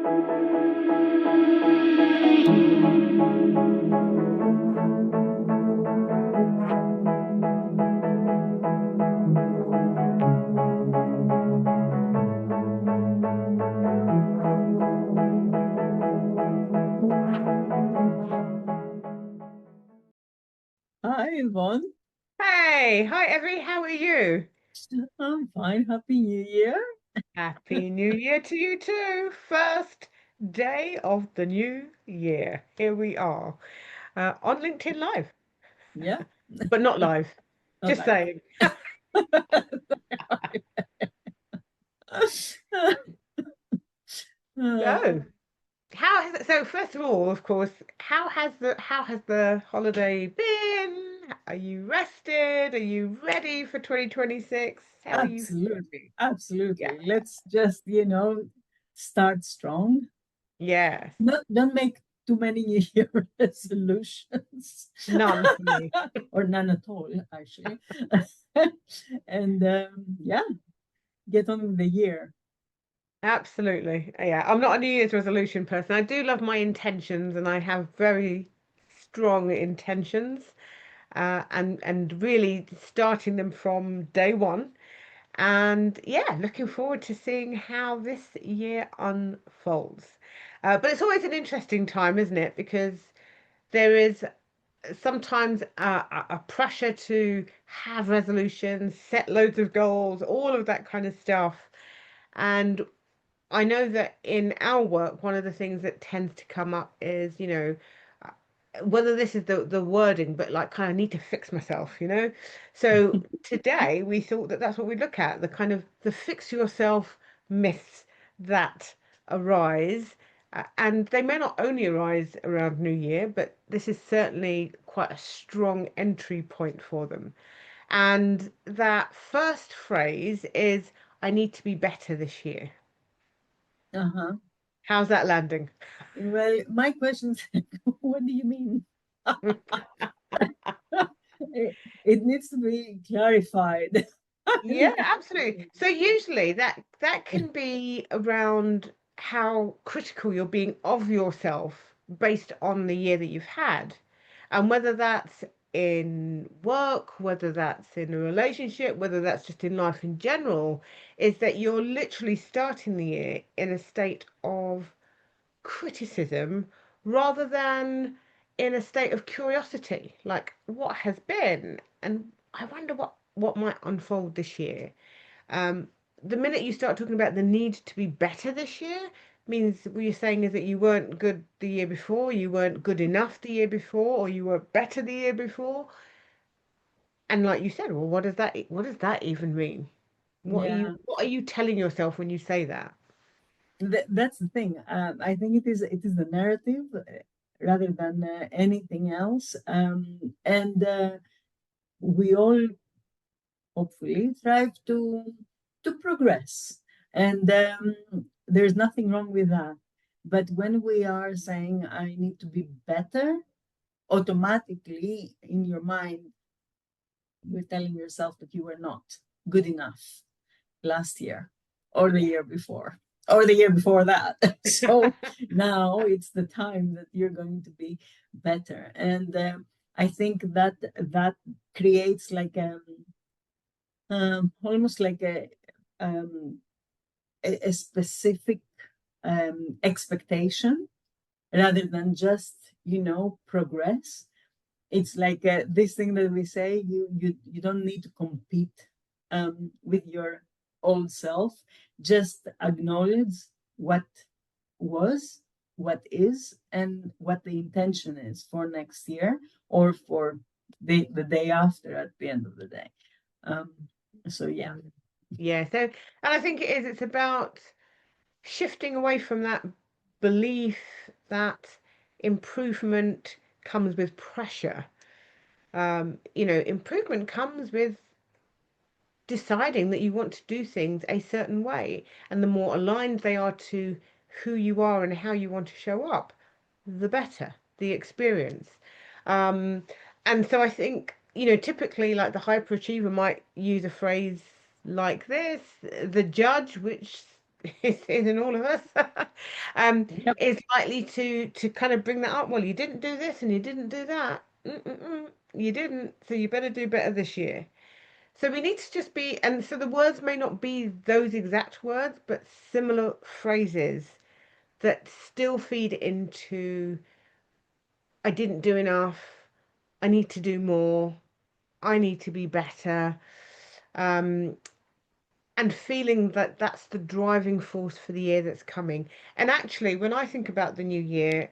Hi, Yvonne. Hey, hi Evie, how are you? I'm fine. Happy New Year. Happy New Year to you too. First day of the new year. Here we are on LinkedIn Live, Yeah, but not live. not Just live. saying. So, so first of all, of course, how has the holiday been? Are you rested? Are you ready for 2026? How are you Absolutely, feeling? Yeah. absolutely. Let's just, start strong. Yes. Not don't make too many New Year resolutions, None for me. or none at all, actually. And yeah, get on with the year. Absolutely. Yeah, I'm not a New Year's resolution person. I do love my intentions and I have very strong intentions and really starting them from day one. And yeah, looking forward to seeing how this year unfolds. But it's always an interesting time, isn't it? Because there is sometimes a pressure to have resolutions, set loads of goals, all of that kind of stuff. And I know that in our work, one of the things that tends to come up is, uh, whether this is the wording, but like kind of need to fix myself. So today we thought that that's what we look at, the kind of the fix yourself myths that arise. And they may not only arise around New Year, but this is certainly quite a strong entry point for them. And that first phrase is, I need to be better this year. Uh-huh. How's that landing? Well, my question is, what do you mean? It needs to be clarified. Yeah, absolutely. So usually that can be around how critical you're being of yourself based on the year that you've had. And whether that's in work, whether that's in a relationship, whether that's just in life in general, is that you're literally starting the year in a state of criticism rather than in a state of curiosity, like what has been, and I wonder what might unfold this year. Um, the minute you start talking about the need to be better this year means what you're saying is that you weren't good the year before, you weren't good enough the year before, or you were better the year before. And like you said, well, what does that even mean? What are Yeah, you what are you telling yourself when you say that? that's the thing. I think it is the narrative rather than anything else. And we all hopefully strive to progress, and there's nothing wrong with that. But when we are saying I need to be better, automatically in your mind you're telling yourself that you were not good enough last year or the Yeah. year before or the year before that. So now it's the time that you're going to be better. And I think that that creates like almost like um, a specific expectation rather than just progress. It's like this thing that we say, you don't need to compete with your old self. Just acknowledge what was, what is, and what the intention is for next year or for the day after at the end of the day. um so yeah. Yeah, so and I think it's about shifting away from that belief that improvement comes with pressure. Improvement comes with deciding that you want to do things a certain way, and the more aligned they are to who you are and how you want to show up, the better the experience. Um, and so I think, typically like the hyperachiever might use a phrase like this, the judge, which is in all of us, Yep. is likely to kind of bring that up. Well, you didn't do this and you didn't do that. You didn't, so you better do better this year. So we need to just be, and so the words may not be those exact words, but similar phrases that still feed into I didn't do enough, I need to do more, I need to be better. Um, and feeling that that's the driving force for the year that's coming. And actually, when I think about the new year,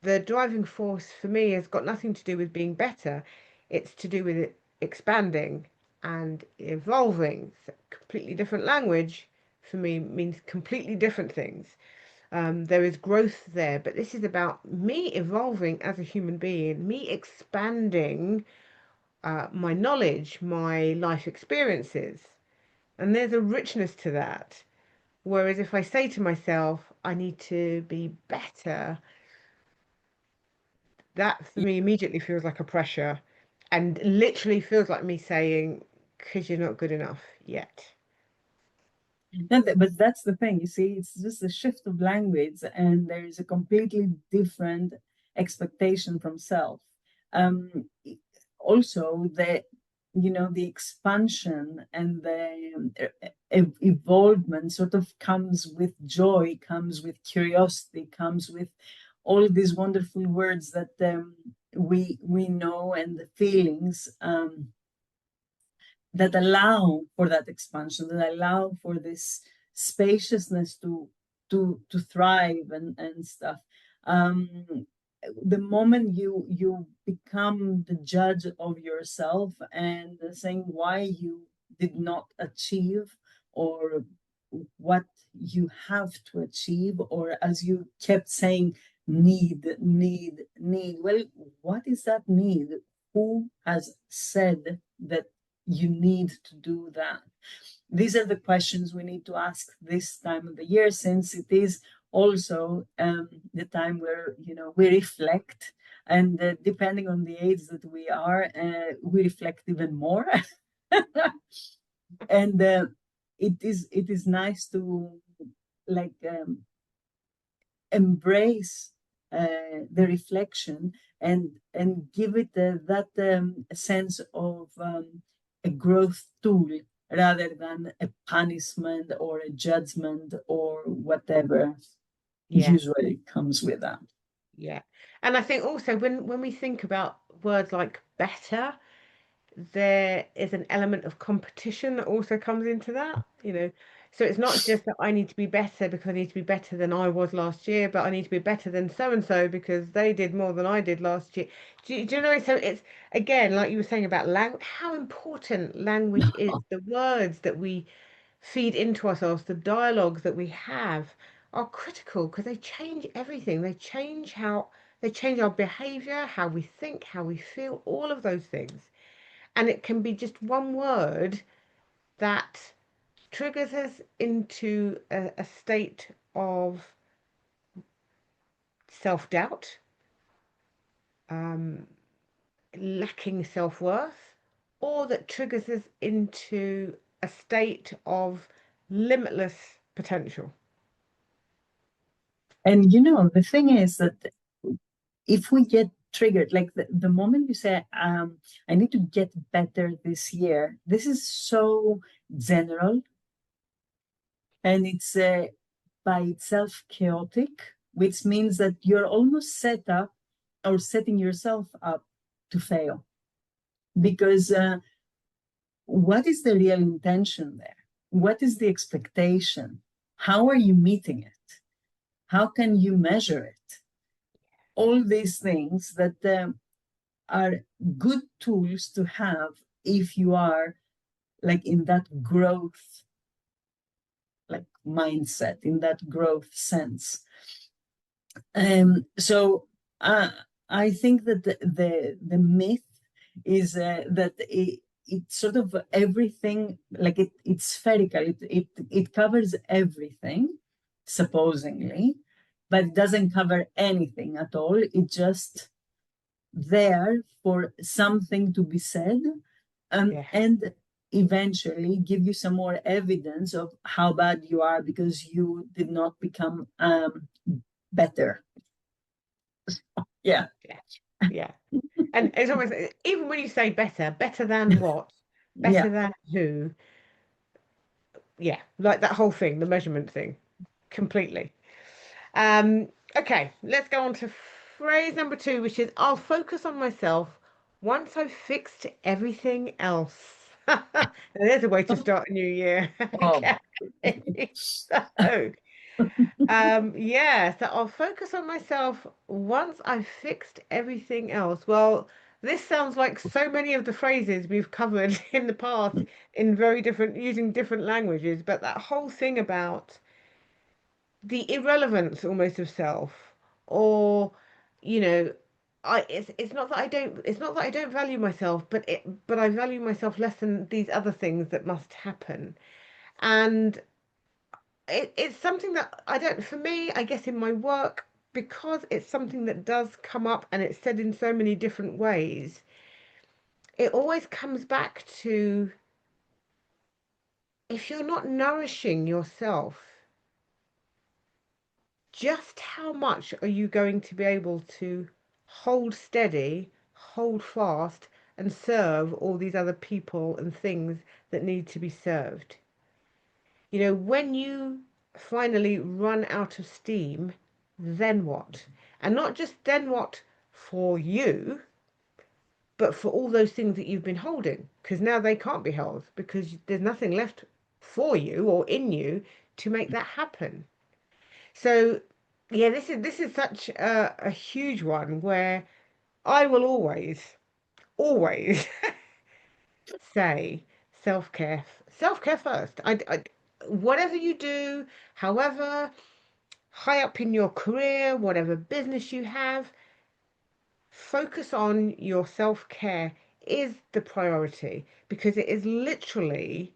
the driving force for me has got nothing to do with being better. It's to do with it expanding and evolving. So completely different language for me means completely different things. There is growth there, but this is about me evolving as a human being, me expanding my knowledge, my life experiences. And there's a richness to that. Whereas if I say to myself, I need to be better, that for me immediately feels like a pressure and literally feels like me saying, because you're not good enough yet. But that's the thing, you see, it's just a shift of language, and there is a completely different expectation from self. Um, Also, the expansion and the evolvement sort of comes with joy, comes with curiosity, comes with all these wonderful words that we know, and the feelings. That allow for that expansion, that allow for this spaciousness to thrive and stuff. Um, the moment you become the judge of yourself and saying why you did not achieve, or what you have to achieve, or as you kept saying, need. Well, what is that need? Who has said that you need to do that? These are the questions we need to ask this time of the year, since it is also the time where we reflect, and depending on the age that we are, we reflect even more. And it is nice to, like, embrace the reflection, and give it that sense of a growth tool, rather than a punishment or a judgment or whatever Yeah, usually comes with that. yeah. And I think also when we think about words like better, there is an element of competition that also comes into that. So it's not just that I need to be better because I need to be better than I was last year, but I need to be better than so and so because they did more than I did last year. Do you know? So it's again, like you were saying about language, how important language is, the words that we feed into ourselves, the dialogues that we have are critical because they change everything. They change our behavior, how we think, how we feel, all of those things. And it can be just one word that triggers us into a state of self-doubt, um, lacking self-worth, or that triggers us into a state of limitless potential. And the thing is that if we get triggered, like the moment you say, I need to get better this year, this is so general, and it's by itself chaotic, which means that you're almost set up, or setting yourself up to fail. Because what is the real intention there? What is the expectation? How are you meeting it? How can you measure it? All these things that are good tools to have if you are, like, in that growth, like, mindset, in that growth sense. So I think that the myth is that it's sort of everything, like it's spherical. It covers everything, supposedly, but it doesn't cover anything at all. It's just there for something to be said, Yeah. and eventually give you some more evidence of how bad you are because you did not become better. Yeah. Yeah. Yeah. And it's almost, even when you say better than what? Yeah. Better than who? Yeah, like that whole thing, the measurement thing, completely. Okay, let's go on to phrase number 2, which is I'll focus on myself once I've fixed everything else. There's a way to start a new year. Oh. Okay. So, yeah, so I'll focus on myself once I've fixed everything else. Well, this sounds like so many of the phrases we've covered in the past in very different, using different languages, but that whole thing about the irrelevance almost of self, or, you know, it's not that I don't value myself, but I value myself less than these other things that must happen. And it's something that I don't, for me, I guess in my work, because it's something that does come up and it's said in so many different ways, it always comes back to if you're not nourishing yourself, just how much are you going to be able to hold steady, hold fast, and serve all these other people and things that need to be served? You know, when you finally run out of steam, then what? And not just then what for you, but for all those things that you've been holding, because now they can't be held because there's nothing left for you or in you to make that happen. So, yeah, this is such a huge one where I will always say self-care first. Whatever you do, however high up in your career, whatever business you have, focus on your self-care is the priority because it is literally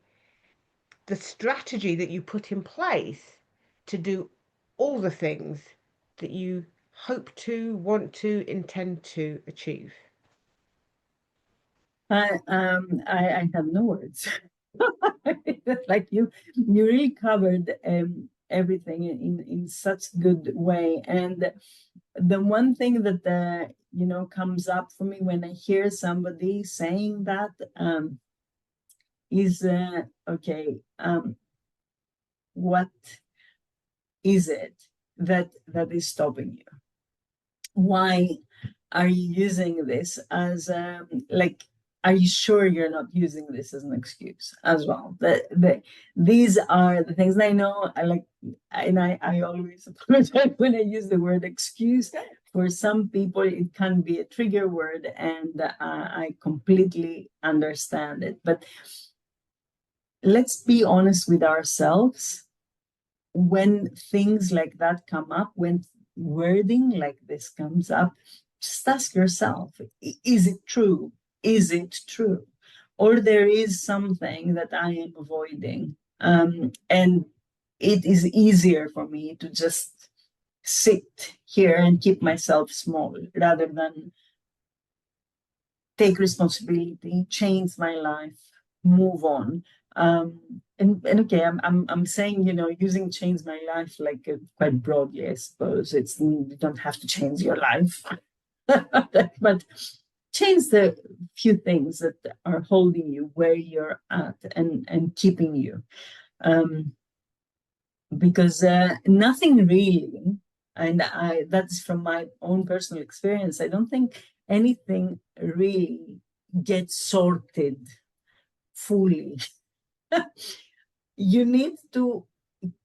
the strategy that you put in place to do all the things that you hope to, want to, intend to achieve. I have no words. Like you really covered everything in such good way. And the one thing that comes up for me when I hear somebody saying that is okay, what is it that is stopping you? Why are you using this as like, are you sure you're not using this as an excuse as well? These are the things. And I know I like, and I always apologize when I use the word excuse. For some people it can be a trigger word, and I completely understand it. But let's be honest with ourselves. When things like that come up, when wording like this comes up, just ask yourself, is it true? Is it true? Or there is something that I am avoiding. And it is easier for me to just sit here and keep myself small rather than take responsibility, change my life, move on. And okay, I'm saying, using change my life like quite broadly, I suppose. It's, you don't have to change your life, but change the few things that are holding you where you're at and keeping you. Because nothing really, and that's from my own personal experience, I don't think anything really gets sorted fully. You need to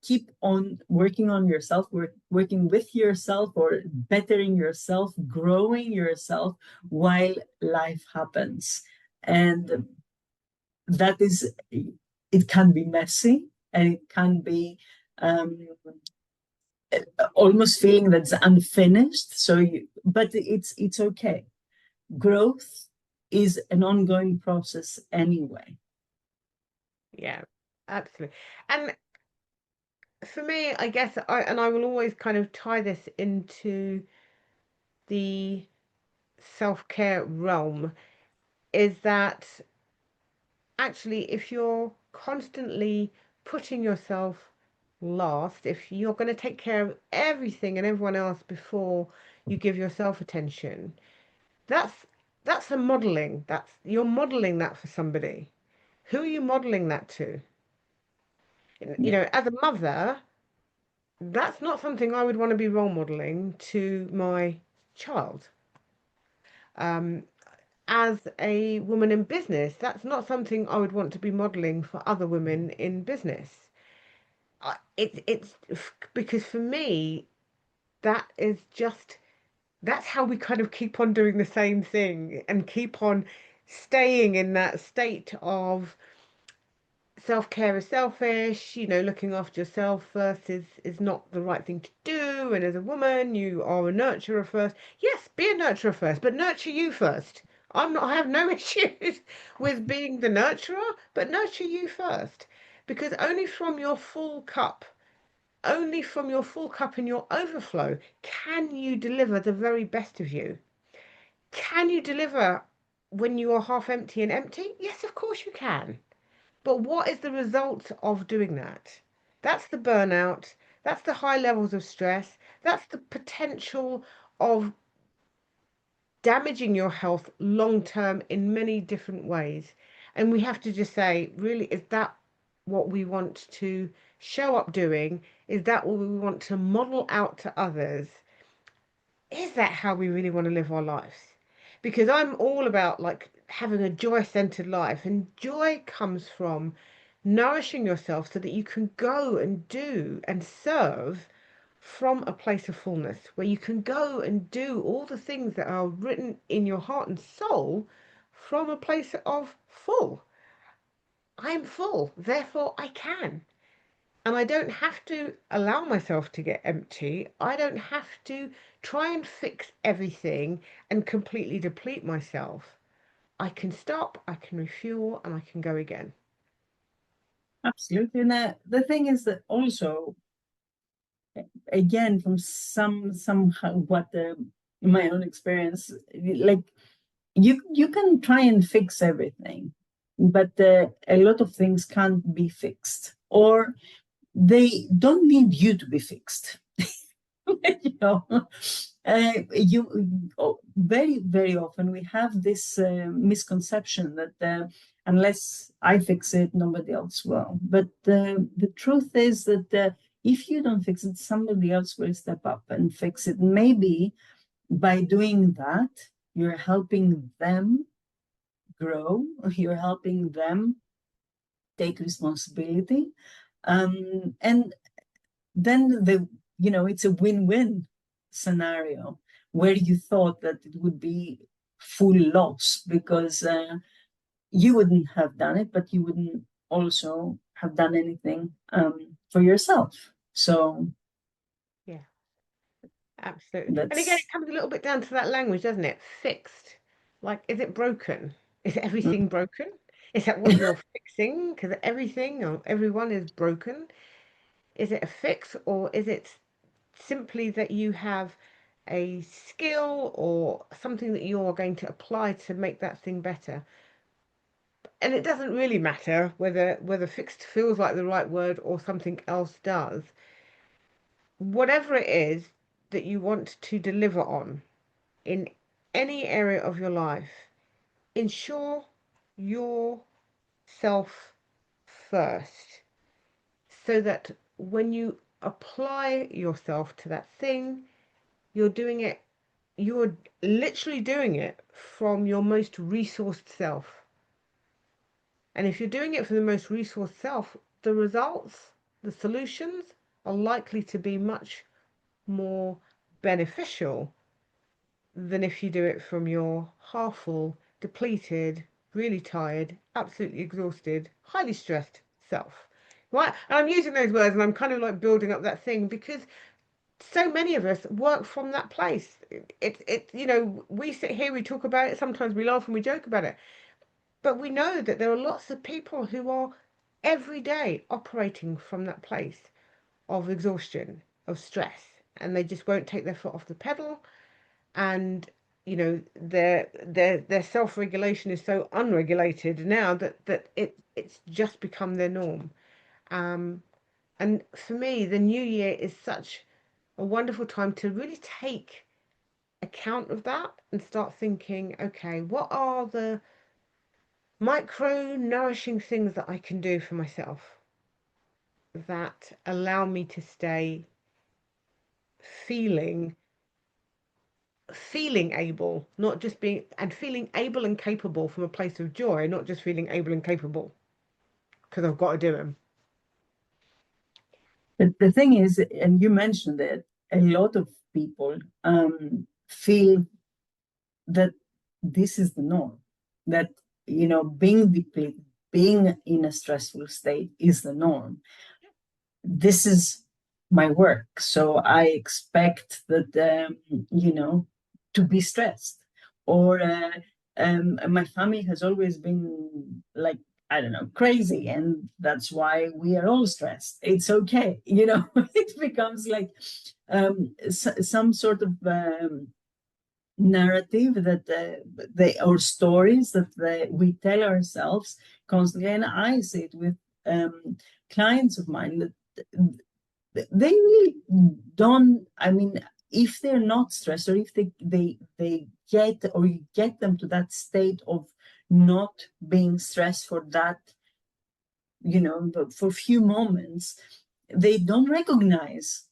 keep on working on yourself, working with yourself, or bettering yourself, growing yourself while life happens. And that is, it can be messy, and it can be almost feeling that's unfinished. But it's okay. Growth is an ongoing process anyway. Yeah, absolutely. And for me, I guess I will always kind of tie this into the self-care realm, is that actually, if you're constantly putting yourself last, if you're going to take care of everything and everyone else before you give yourself attention, that's that's a modeling. That's you're modeling that for somebody. Who are you modeling that to? Yeah. As a mother, that's not something I would want to be role modeling to my child. Um, as a woman in business, that's not something I would want to be modeling for other women in business. It's because for me, that is just that's how we kind of keep on doing the same thing and keep on staying in that state of self-care is selfish, looking after yourself first is not the right thing to do. And as a woman, you are a nurturer first. Yes, be a nurturer first, but nurture you first. I have no issues with being the nurturer, but nurture you first. Because only from your full cup and your overflow can you deliver the very best of you. Can you deliver when you are half empty and empty? Yes, of course you can. But what is the result of doing that? That's the burnout. That's the high levels of stress. That's the potential of damaging your health long term in many different ways. And we have to just say, really, is that what we want to show up doing? Is that what we want to model out to others? Is that how we really want to live our lives? Because I'm all about like having a joy-centered life, and joy comes from nourishing yourself so that you can go and do and serve from a place of fullness, where you can go and do all the things that are written in your heart and soul from a place of full. I'm full, therefore I can. And I don't have to allow myself to get empty. I don't have to try and fix everything and completely deplete myself. I can stop, I can refuel, and I can go again. Absolutely. And the thing is that also, again, from somehow what in my own experience, like you can try and fix everything, but a lot of things can't be fixed, or they don't need you to be fixed. you know, very, very often we have this misconception that unless I fix it, nobody else will. But the truth is that if you don't fix it, somebody else will step up and fix it. Maybe by doing that, you're helping them grow, you're helping them take responsibility. And then it's a win-win scenario where you thought that it would be full loss because you wouldn't have done it, but you wouldn't also have done anything for yourself. So Yeah, absolutely. And again, that's it comes a little bit down to that language, doesn't it? Fixed. Like, is it broken? Is mm, everything broken? Is that what you're fixing? Because everything or everyone is broken. Is it a fix, or is it simply that you have a skill or something that you're going to apply to make that thing better? And it doesn't really matter whether fixed feels like the right word or something else does. Whatever it is that you want to deliver on in any area of your life, ensure yourself first, so that when you apply yourself to that thing, you're doing it, you're literally doing it from your most resourced self. And if you're doing it for the most resourced self, the results, the solutions are likely to be much more beneficial than if you do it from your half full, depleted, really tired, absolutely exhausted, highly stressed self. Right? And I'm using those words and I'm kind of like building up that thing because so many of us work from that place. We sit here, we talk about it, sometimes we laugh and we joke about it, but we know that there are lots of people who are every day operating from that place of exhaustion, of stress, and they just won't take their foot off the pedal. And their self-regulation is so unregulated now that it's just become their norm. Um, and for me, the new year is such a wonderful time to really take account of that and start thinking, okay, what are the micro nourishing things that I can do for myself that allow me to stay feeling feeling able, not just being, and feeling able and capable from a place of joy, not just feeling able and capable because I've got to do them. The thing is, and you mentioned it, a lot of people feel that this is the norm, that, being depleted, being in a stressful state is the norm. This is my work, so I expect that, to be stressed. Or my family has always been like, I don't know, crazy, and that's why we are all stressed. It's okay, it becomes like some sort of narrative that they or stories that we tell ourselves constantly. And I see it with clients of mine that they really don't. I mean, if they're not stressed, or if they get, or you get them to that state of not being stressed for that, but for a few moments, they don't recognize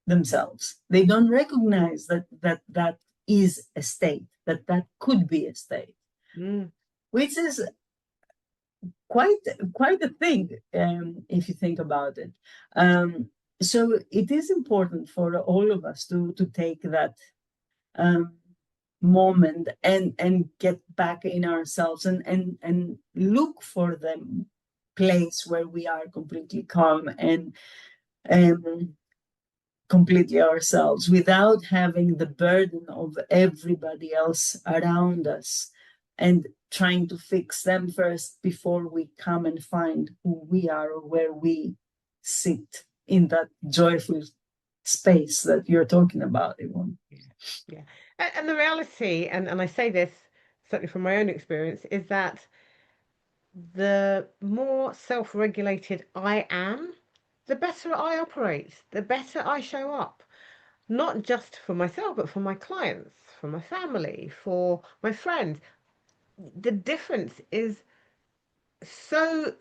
themselves. They don't recognize that is a state, that could be a state, Mm. which is quite a thing, if you think about it. So it is important for all of us to take that moment and get back in ourselves, and look for the place where we are completely calm and um, completely ourselves, without having the burden of everybody else around us, and trying to fix them first before we come and find who we are, or where we sit in that joyful space that you're talking about, Yvonne. Yeah, yeah. And the reality, and I say this certainly from my own experience, is that the more self-regulated I am, the better I operate, the better I show up, not just for myself, but for my clients, for my family, for my friends. The difference is so,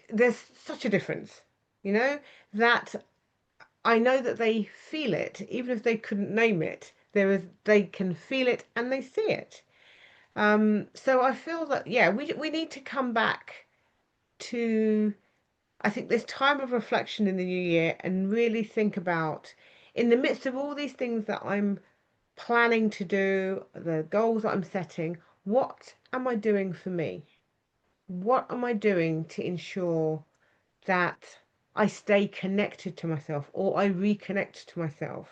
there's such a difference, you know, that I know that they feel it, even if they couldn't name it. They can feel it and they see it. So I feel that, yeah, we need to come back to, I think, this time of reflection in the new year and really think about, in the midst of all these things that I'm planning to do, the goals that I'm setting, what am I doing for me? What am I doing to ensure that I stay connected to myself, or I reconnect to myself?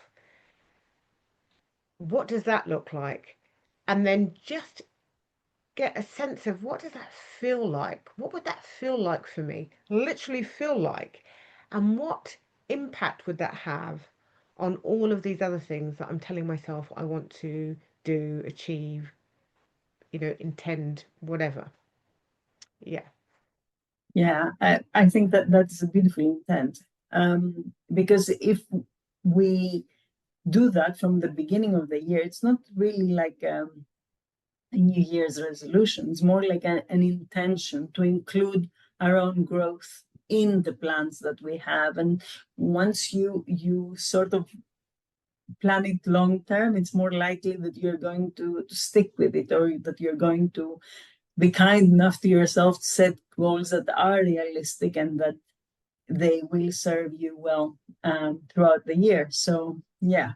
What does that look like? And then just get a sense of, what does that feel like? What would that feel like for me? Literally feel like. And what impact would that have on all of these other things that I'm telling myself I want to do, achieve, intend, whatever. Yeah. Yeah, I think that that's a beautiful intent, because if we do that from the beginning of the year, it's not really like a New Year's resolution. It's more like an intention to include our own growth in the plans that we have. And once you sort of plan it long term, it's more likely that you're going to stick with it, or that you're going to be kind enough to yourself to set goals that are realistic, and that they will serve you well throughout the year. So yeah,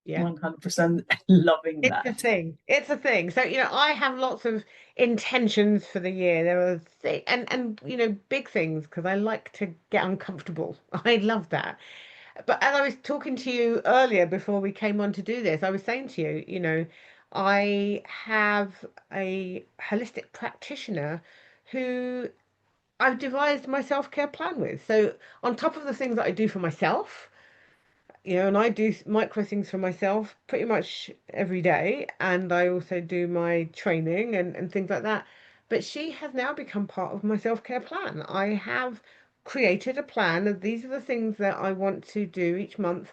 Yeah. 100% loving It's a that. thing. It's a thing. So, I have lots of intentions for the year. There are and big things, because I like to get uncomfortable. I love that. But as I was talking to you earlier before we came on to do this, I was saying to you, I have a holistic practitioner who I've devised my self-care plan with. So on top of the things that I do for myself, and I do micro things for myself pretty much every day, and I also do my training and things like that. But she has now become part of my self-care plan. I have created a plan of these are the things that I want to do each month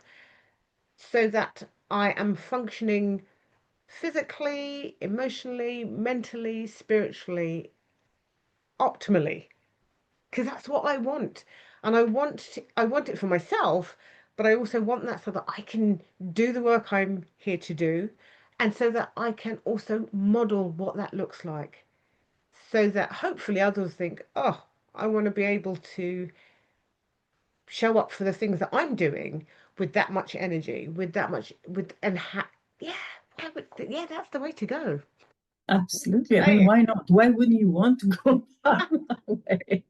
so that I am functioning physically, emotionally, mentally, spiritually, optimally, because that's what I want. And I want it for myself, but I also want that so that I can do the work I'm here to do, and so that I can also model what that looks like, so that hopefully others think, oh, I want to be able to show up for the things that I'm doing with that much energy, with that much, with, yeah, yeah, that's the way to go. Absolutely. I mean, Hey, why not? Why wouldn't you want to go that way?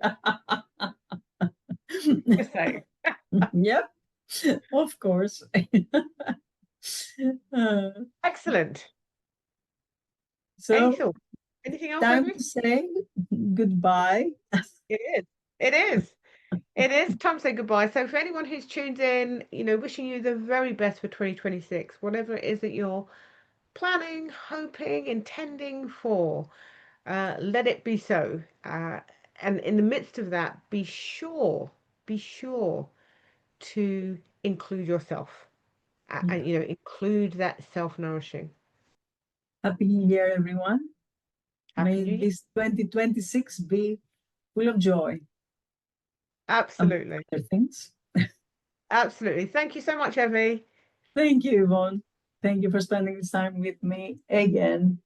just say, Yep, of course. Uh, excellent. Any so, thoughts? Anything else, time Evie? to say goodbye. It is. It is. It is time to say goodbye. So for anyone who's tuned in, wishing you the very best for 2026, whatever it is that you're planning, hoping, intending for, let it be so. And in the midst of that, be sure to include yourself Yeah. and, include that self-nourishing. Happy New Year, everyone. Happy May New Year. this 2026 be full of joy, among Absolutely. other things. Absolutely. Thank you so much, Evie. Thank you, Yvonne. Thank you for spending this time with me again.